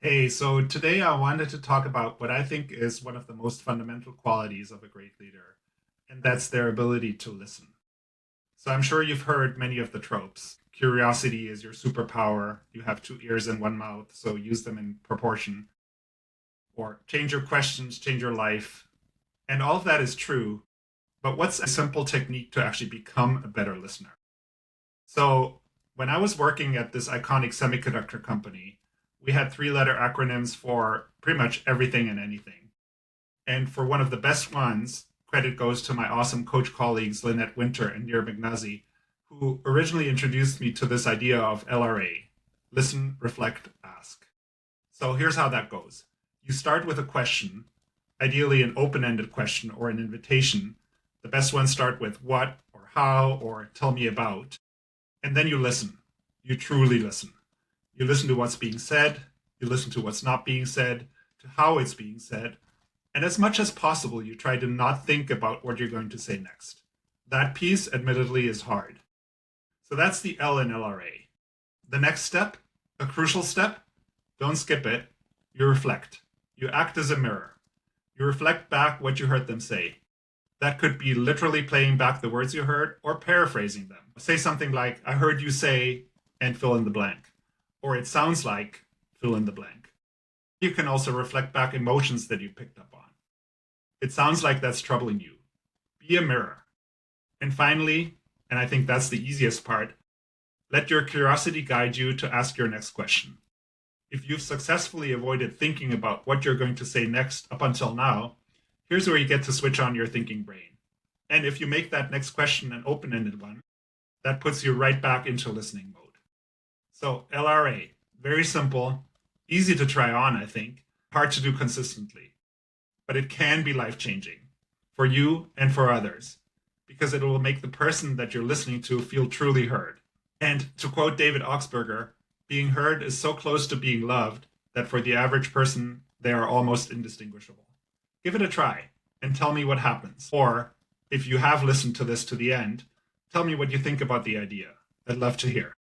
Hey, so today I wanted to talk about what I think is one of the most fundamental qualities of a great leader, and that's their ability to listen. So I'm sure you've heard many of the tropes. Curiosity is your superpower. You have two ears and one mouth, so use them in proportion. Or change your questions, change your life. And all of that is true, but what's a simple technique to actually become a better listener? So when I was working at this iconic semiconductor company, we had three-letter acronyms for pretty much everything and anything. And for one of the best ones, credit goes to my awesome coach colleagues, Lynette Winter and Nir Magnazi, who originally introduced me to this idea of LRA: listen, reflect, ask. So here's how that goes. You start with a question, ideally an open-ended question or an invitation. The best ones start with what or how or tell me about. And then you listen. You truly listen. You listen to what's being said. You listen to what's not being said, to how it's being said. And as much as possible, you try to not think about what you're going to say next. That piece, admittedly, is hard. So that's the L in LRA. The next step, a crucial step, don't skip it. You reflect. You act as a mirror. You reflect back what you heard them say. That could be literally playing back the words you heard or paraphrasing them. Say something like, I heard you say, and fill in the blank. Or it sounds like, fill in the blank. You can also reflect back emotions that you picked up on. It sounds like that's troubling you. Be a mirror. And finally, and I think that's the easiest part, let your curiosity guide you to ask your next question. If you've successfully avoided thinking about what you're going to say next up until now, here's where you get to switch on your thinking brain. And if you make that next question an open-ended one, that puts you right back into listening mode. So LRA, very simple, easy to try on, I think, hard to do consistently, but it can be life-changing for you and for others because it will make the person that you're listening to feel truly heard. And to quote David Augsburger, being heard is so close to being loved that for the average person, they are almost indistinguishable. Give it a try and tell me what happens. Or if you have listened to this to the end, tell me what you think about the idea. I'd love to hear.